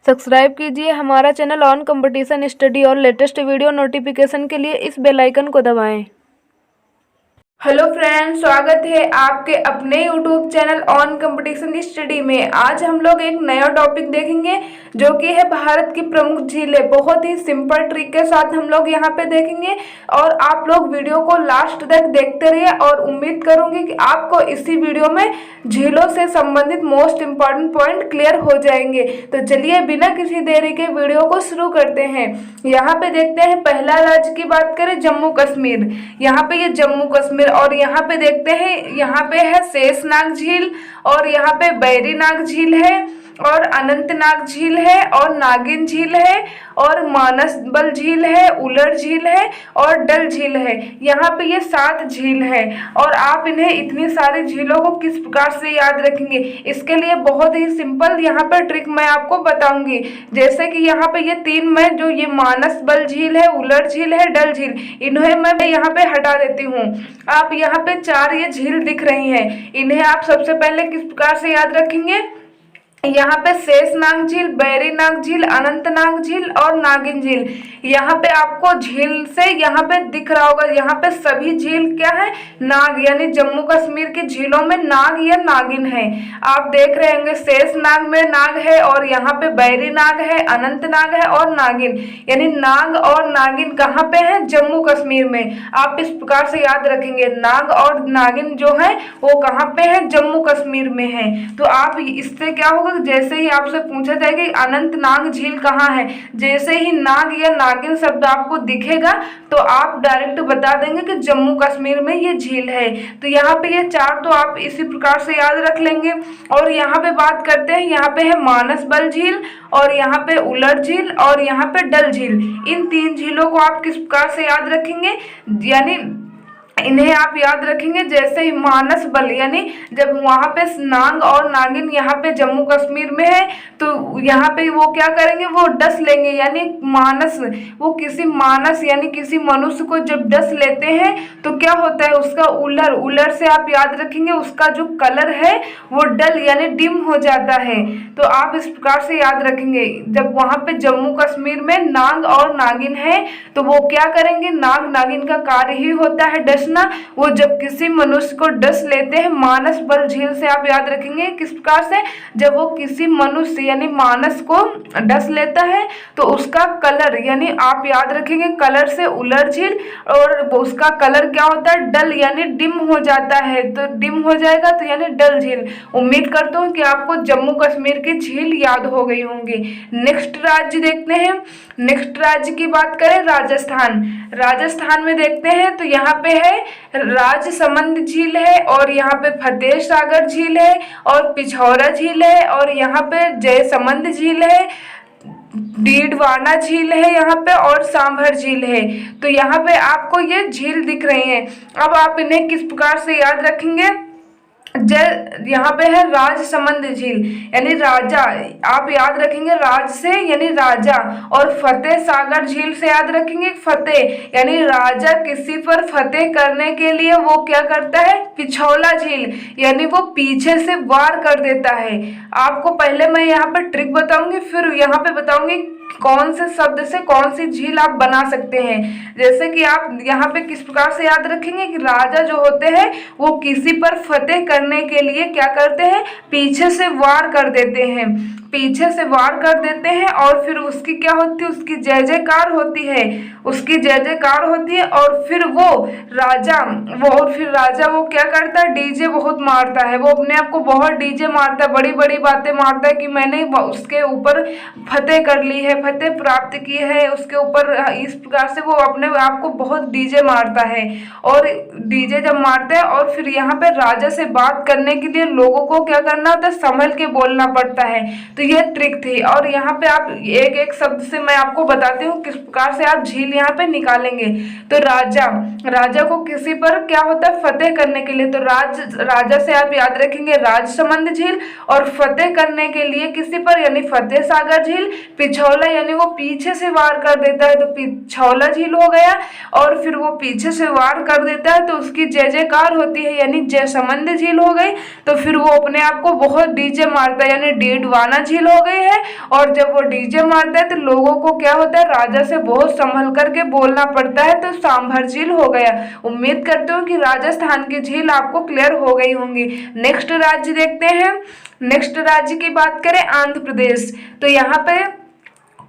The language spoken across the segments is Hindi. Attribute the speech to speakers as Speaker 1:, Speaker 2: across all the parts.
Speaker 1: सब्सक्राइब कीजिए हमारा चैनल ऑन कंपटीशन स्टडी और लेटेस्ट वीडियो नोटिफिकेशन के लिए इस बेल आइकन को दबाएं।
Speaker 2: हेलो फ्रेंड्स, स्वागत है आपके अपने YouTube channel on competition study में। आज हम लोग एक नया टॉपिक देखेंगे जो कि है भारत की प्रमुख झीलें। बहुत ही सिंपल ट्रिक के साथ हम लोग यहाँ पे देखेंगे और आप लोग वीडियो को लास्ट तक देखते रहिए और उम्मीद करूंगी कि आपको इसी वीडियो में झीलों से संबंधित मोस्ट इम्पॉर्टेंट पॉइंट क्लियर हो जाएंगे। तो चलिए बिना किसी देरी के वीडियो को शुरू करते हैं। यहाँ पे देखते हैं, पहला राज्य की बात करें जम्मू कश्मीर। यहाँ पे ये जम्मू कश्मीर और यहाँ पे देखते हैं, यहाँ पे है शेषनाग झील और यहाँ पे बैरीनाग झील है और अनंतनाग झील है और नागिन झील है और मानसबल झील है, उलर झील है और डल झील है। यहाँ पे ये 7 झील है और आप इन्हें इतनी सारी झीलों को किस प्रकार से याद रखेंगे, इसके लिए बहुत ही सिंपल यहाँ पर ट्रिक मैं आपको बताऊंगी। जैसे कि यहाँ पे ये 3 में जो ये मानसबल झील है, उलर झील है, डल झील, इन्हें मैं यहाँ पे हटा देती हूँ। आप यहाँ पे 4 ये झील दिख रही हैं, इन्हें आप सबसे पहले किस प्रकार से याद रखेंगे। यहाँ पे शेषनाग झील, बैरीनाग झील, अनंतनाग झील और नागिन झील। यहाँ पे आपको झील से यहाँ पे दिख रहा होगा, यहाँ पे सभी झील क्या है, नाग, यानी जम्मू कश्मीर की झीलों में नाग या नागिन है। आप देख रहे होंगे शेषनाग में नाग है और यहाँ पे बैरीनाग है, अनंतनाग है और नागिन, यानी नाग और नागिन कहाँ पे है, जम्मू कश्मीर में। आप इस प्रकार से याद रखेंगे, नाग और नागिन जो है वो कहाँ पे है, जम्मू कश्मीर में है। तो आप इससे क्या होगा, जैसे ही आपसे पूछा जाएगा कि अनंतनाग झील कहाँ है, जैसे ही नाग या नागिन शब्द आपको दिखेगा तो आप डायरेक्ट बता देंगे कि जम्मू कश्मीर में ये झील है। तो यहाँ पे ये 4 तो आप इसी प्रकार से याद रख लेंगे। और यहाँ पे बात करते हैं, यहाँ पे है मानसबल झील और यहाँ पे उलर झील और यहाँ पे डल झील। इन 3 झीलों को आप किस प्रकार से याद रखेंगे, यानी इन्हें आप याद रखेंगे जैसे ही मानसबल, यानी जब वहां पे नाग और नागिन यहाँ पे जम्मू कश्मीर में है तो यहाँ पे वो क्या करेंगे, वो डस लेंगे, यानी मानस, वो किसी मानस यानी किसी मनुष्य को जब डस लेते हैं तो क्या होता है, उसका उलर, उलर से आप याद रखेंगे उसका जो कलर है वो डल यानी डिम हो जाता है। तो आप इस प्रकार से याद रखेंगे, जब वहां पे जम्मू कश्मीर में नाग और नागिन है तो वो क्या करेंगे, नाग नागिन का कार्य ही होता है डसना। वो जब किसी मनुष्य को डस लेते हैं, मानसबल झील से आप याद रखेंगे किस प्रकार से, जब वो किसी मनुष्य यानी मानस को डस लेता है तो उसका कलर, यानी आप याद रखेंगे कलर से उलर झील, और उसका कलर क्या होता है, डल यानी डिम हो जाता है। तो डिम हो जाएगा तो यानी डल झील। उम्मीद करता हूँ कि आपको जम्मू कश्मीर की झील याद हो गई होंगी। नेक्स्ट राज्य देखते हैं। नेक्स्ट राज्य की बात करें राजस्थान। राजस्थान में देखते हैं तो यहाँ पे है राजसमंद झील है और यहाँ पे फतेह सागर झील है और पिछौरा झील है और यहाँ पे जयसमंद झील है, डीडवाना झील है यहाँ पे और सांभर झील है। तो यहाँ पे आपको ये झील दिख रही है। अब आप इन्हें किस प्रकार से याद रखेंगे, यहाँ पे है राजसमंद झील यानी राजा, आप याद रखेंगे राज से यानी राजा, और फतेह सागर झील से याद रखेंगे फतेह, यानी राजा किसी पर फतेह करने के लिए वो क्या करता है, पिछौला झील, यानी वो पीछे से वार कर देता है। आपको पहले मैं यहाँ पर ट्रिक बताऊंगी, फिर यहाँ पे बताऊंगी कौन से शब्द से कौन सी झील आप बना सकते हैं। जैसे कि आप यहाँ पे किस प्रकार से याद रखेंगे कि राजा जो होते हैं वो किसी पर फतेह करने के लिए क्या करते हैं, पीछे से वार कर देते हैं, पीछे से वार कर देते हैं और फिर उसकी क्या होती है, उसकी जय जयकार होती है, उसकी जय जयकार होती है। और फिर वो राजा वो क्या करता है, डीजे बहुत मारता है, वो अपने आप को बहुत डीजे मारता है, बड़ी बड़ी बातें मारता है कि मैंने उसके ऊपर फतेह कर ली है, फतेह प्राप्त की है उसके ऊपर। इस प्रकार से वो अपने आप को बहुत डीजे मारता है और डीजे जब मारता है और फिर यहाँ पे राजा से बात करने के लिए लोगों को क्या करना होता है, संभल के बोलना पड़ता है। तो ये ट्रिक थी। और यहाँ पे आप एक एक शब्द से मैं आपको बताती हूँ किस प्रकार से आप झील यहाँ पे निकालेंगे। तो राजा को किसी पर क्या होता है, फतेह करने के लिए, तो राजा से आप याद रखेंगे राजसमंद झील, और फतेह करने के लिए किसी पर यानी फतेह सागर झील, पिछौला यानी वो पीछे से वार कर देता है तो पिछौला झील हो गया, और फिर वो पीछे से वार कर देता है तो उसकी जय जयकार होती है यानी जयसमंद झील हो गई। तो फिर वो अपने आप को बहुत डीजे मारता है यानी डीडवाना झील हो गई है। और जब वो डीजे मारता है तो लोगों को क्या होता है, राजा से बहुत संभल करके बोलना पड़ता है, तो सांभर झील हो गया। उम्मीद करते हो कि राजस्थान की झील आपको क्लियर हो गई होंगी। नेक्स्ट राज्य देखते हैं। नेक्स्ट राज्य की बात करें आंध्र प्रदेश, तो यहाँ पे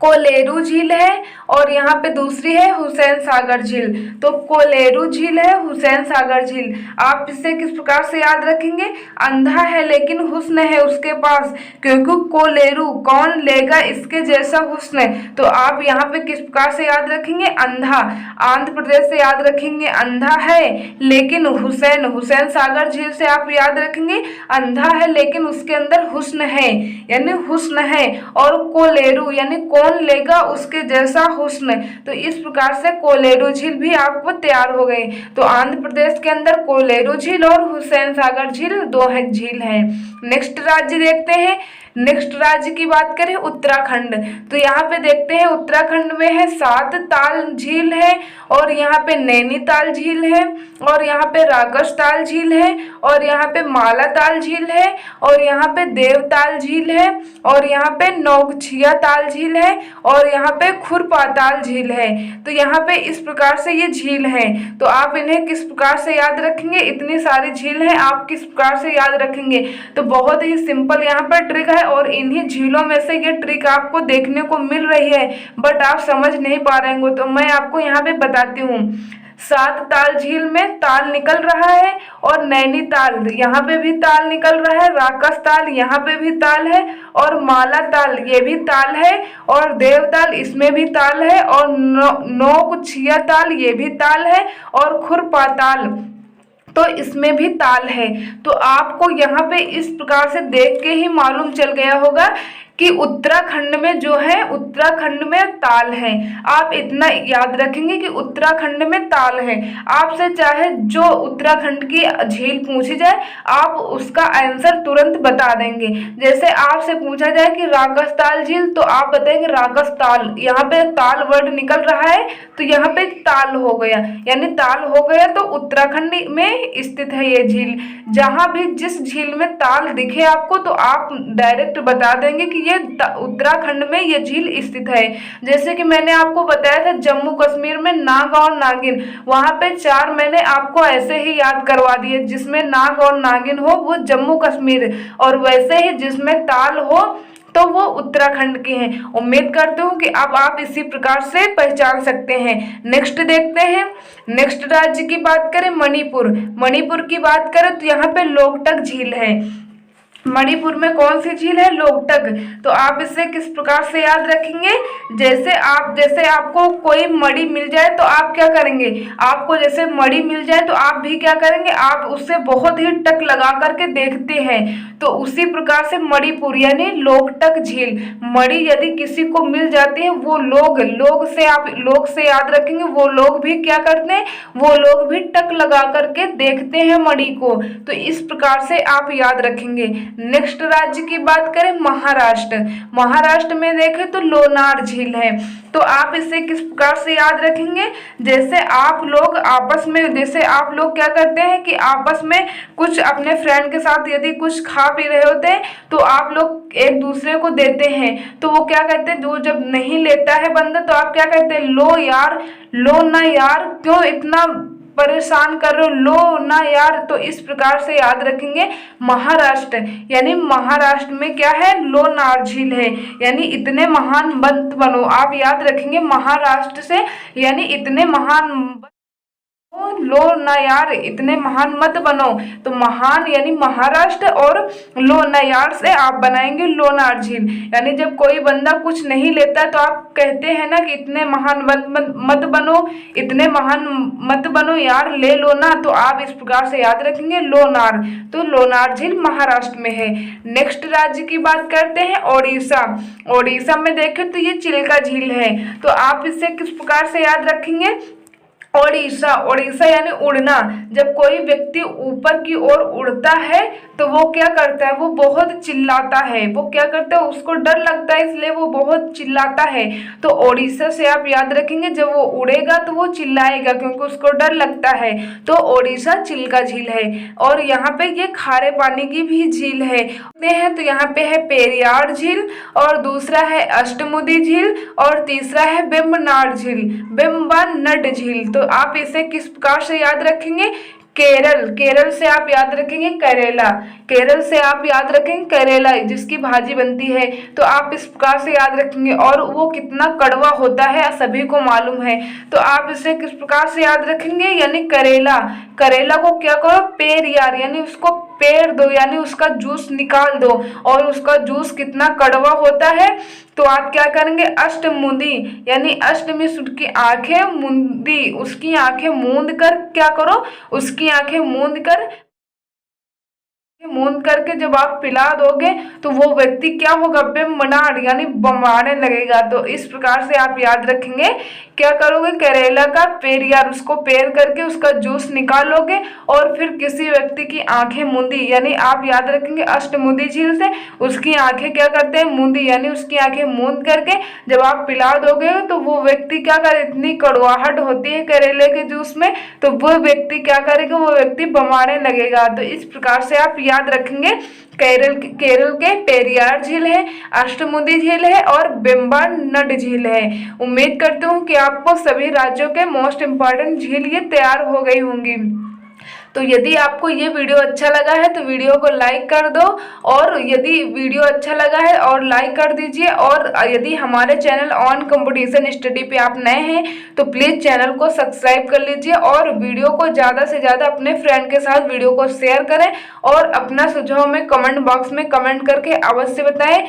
Speaker 2: कोलेरू झील है और यहाँ पे दूसरी है हुसैन सागर झील। तो कोलेरू झील है, हुसैन सागर झील, आप इसे किस प्रकार से याद रखेंगे, अंधा है लेकिन हुस्न है उसके पास, क्योंकि कोलेरू कौन लेगा इसके जैसा हुस्न है। तो आप यहाँ पे किस प्रकार से याद रखेंगे, अंधा। आंध्र प्रदेश से याद रखेंगे अंधा है लेकिन हुसैन सागर झील से आप याद रखेंगे अंधा है लेकिन उसके अंदर हुस्न है, यानी हुस्न है। और कोलेरू यानी कौन लेगा उसके जैसा हुस्न। तो इस प्रकार से कोलेरू झील भी आपको तैयार हो गई। तो आंध्र प्रदेश के अंदर कोलेरू झील और हुसैन सागर झील दो झील है। नेक्स्ट राज्य देखते हैं। नेक्स्ट राज्य की बात करें उत्तराखंड, तो यहाँ पे देखते हैं उत्तराखंड में है 7 ताल झील है और यहाँ पे नैनीताल झील है और यहाँ पे राकसताल झील है और यहाँ पे मालाताल झील है और यहाँ पे देवताल झील है और यहाँ पे नौगछिया ताल झील है और यहाँ पे खुरपाताल झील है। तो यहाँ पे इस प्रकार से ये झील है। तो आप इन्हें किस प्रकार से याद रखेंगे, इतनी सारी झील है आप किस प्रकार से याद रखेंगे। तो बहुत ही सिंपल यहाँ पर ट्रिक है और इन्हीं झीलों में से ये ट्रिक आपको देखने को मिल रही है, बट आप समझ नहीं पा रहे होंगे। तो मैं आपको यहाँ पे बताती हूँ। 7 ताल झील में ताल निकल रहा है और नैनीताल यहाँ पे भी ताल निकल रहा है, राकसताल यहाँ पे भी ताल है और मालाताल ये भी ताल है और देवताल इसमें भी ताल है और नौगछिया ताल ये भी ताल है और खुरपाताल तो इसमें भी ताल है। तो आपको यहाँ पे इस प्रकार से देख के ही मालूम चल गया होगा कि उत्तराखंड में जो है, उत्तराखंड में ताल है। आप इतना याद रखेंगे कि उत्तराखंड में ताल है। आपसे चाहे जो उत्तराखंड की झील पूछी जाए आप उसका आंसर तुरंत बता देंगे। जैसे आपसे पूछा जाए कि राकसताल झील, तो आप बताएंगे राकसताल, यहाँ पे ताल वर्ड निकल रहा है तो यहाँ पे ताल हो गया, यानी ताल हो गया। तो उत्तराखंड में स्थित है ये झील। जहां भी जिस झील में ताल दिखे आपको तो आप डायरेक्ट बता देंगे कि ये उत्तराखंड में ये झील स्थित है। जैसे कि मैंने आपको बताया था जम्मू कश्मीर में नाग और नागिन, वहां पे 4 मैंने आपको ऐसे ही याद करवा दिए। जिसमें नाग और नागिन हो वो जम्मू कश्मीर, और वैसे ही जिसमें ताल हो तो वो उत्तराखंड के हैं। उम्मीद करते हूँ कि अब आप इसी प्रकार से पहचान सकते हैं। नेक्स्ट देखते हैं। नेक्स्ट राज्य की बात करें मणिपुर। मणिपुर की बात करें तो यहाँ पे लोकटक झील है। मणिपुर में कौन सी झील है, लोकटक। तो आप इसे किस प्रकार से याद रखेंगे, जैसे आपको कोई मणि मिल जाए तो आप क्या करेंगे, आपको जैसे मणि मिल जाए तो आप भी क्या करेंगे, आप उससे बहुत ही टक लगा करके देखते हैं। तो उसी प्रकार से मणिपुर यानी लोकटक झील, मणि यदि किसी को मिल जाती है वो लोग से याद रखेंगे, वो लोग भी क्या करते हैं, वो लोग भी टक लगा करके देखते हैं मणि को। तो इस प्रकार से आप याद रखेंगे। नेक्स्ट राज्य की बात करें महाराष्ट्र। महाराष्ट्र में देखें तो लोनार झील है। तो आप इसे किस प्रकार से याद रखेंगे, जैसे आप लोग आपस में, जैसे आप लोग क्या करते हैं कि आपस में कुछ अपने फ्रेंड के साथ यदि कुछ खा पी रहे होते हैं तो आप लोग एक दूसरे को देते हैं, तो वो क्या करते हैं, जो जब नहीं लेता है बंदा तो आप क्या कहते हैं, लो यार, लो ना यार, क्यों इतना परेशान कर रहे हो, लो ना यार। तो इस प्रकार से याद रखेंगे महाराष्ट्र, यानी महाराष्ट्र में क्या है, लोनार झील है, यानी इतने महान मत बनो। आप याद रखेंगे महाराष्ट्र से, यानी इतने महान लो ना यार, इतने महान मत बनो। तो महान यानी महाराष्ट्र और लो ना यार से आप बनाएंगे लोनार झील, यानी जब कोई बंदा कुछ नहीं लेता तो आप कहते हैं ना कि इतने महान मत बनो, इतने महान मत बनो यार, ले लो ना। तो आप इस प्रकार से याद रखेंगे लोनार। तो लोनार झील महाराष्ट्र में है। नेक्स्ट राज्य की बात करते हैं ओडिशा। ओडिशा में देखें तो ये चिल्का झील है। तो आप इसे किस प्रकार से याद रखेंगे, ओडिशा, ओडिशा यानी उड़ना। जब कोई व्यक्ति ऊपर की ओर उड़ता है तो वो क्या करता है, वो बहुत चिल्लाता है। वो क्या करता है, उसको डर लगता है इसलिए वो बहुत चिल्लाता है। तो ओडिशा से आप याद रखेंगे, जब वो उड़ेगा तो वो चिल्लाएगा क्योंकि उसको डर लगता है। तो ओडिशा चिल्का झील है। और यहाँ पे ये खारे पानी की भी झील है। तो यहाँ पे है पेरियार झील, और दूसरा है अष्टमुदी झील, और तीसरा है बेम्बनाड झील, बेम्बानड झील। तो आप इसे किस प्रकार से याद रखेंगे, केरल, केरल से आप याद रखेंगे करेला, केरल से आप याद रखेंगे करेला जिसकी भाजी बनती है। तो आप इस प्रकार से याद रखेंगे। और वो कितना कड़वा होता है सभी को मालूम है। तो आप इसे किस प्रकार से याद रखेंगे, यानी करेला, करेला को क्या करो, पेरियार, यानी उसको पेर दो, यानी उसका जूस निकाल दो। और उसका जूस कितना कड़वा होता है। तो आप क्या करेंगे, अष्टमुदी, यानी अष्टमी उसकी आंखें मूंदी, उसकी आंखें मूंद कर क्या करो, उसकी आंखें मूंद करके जब आप पिला दोगे तो वो व्यक्ति क्या होगा, बेमनाड, यानी बमाने लगेगा। तो इस प्रकार से आप याद रखेंगे, क्या करोगे, करेला का पेरियार, उसको पेर करके उसका जूस निकालोगे और फिर किसी व्यक्ति की आंखें मूंदी, यानी आप याद रखेंगे अष्टमुदी झील से उसकी आंखें क्या करते हैं, मूंदी, यानी उसकी आंखें मूंद करके जब आप पिला दोगे तो वो व्यक्ति क्या करे, इतनी कड़वाहट होती है करेले के जूस में, तो वो व्यक्ति क्या करेगा, वो व्यक्ति बमाने लगेगा। तो इस प्रकार से आप याद रखेंगे, केरल के पेरियार झील है, अष्टमुदी झील है और बेम्बानड झील है। उम्मीद करती हूँ कि आपको सभी राज्यों के मोस्ट इम्पॉर्टेंट झील ये तैयार हो गई होंगी। तो यदि आपको ये वीडियो अच्छा लगा है तो वीडियो को लाइक कर दो, और यदि वीडियो अच्छा लगा है और लाइक कर दीजिए। और यदि हमारे चैनल ऑन कंपटीशन स्टडी पे आप नए हैं तो प्लीज़ चैनल को सब्सक्राइब कर लीजिए, और वीडियो को ज़्यादा से ज़्यादा अपने फ्रेंड के साथ वीडियो को शेयर करें, और अपना सुझाव में कमेंट बॉक्स में कमेंट करके अवश्य बताएं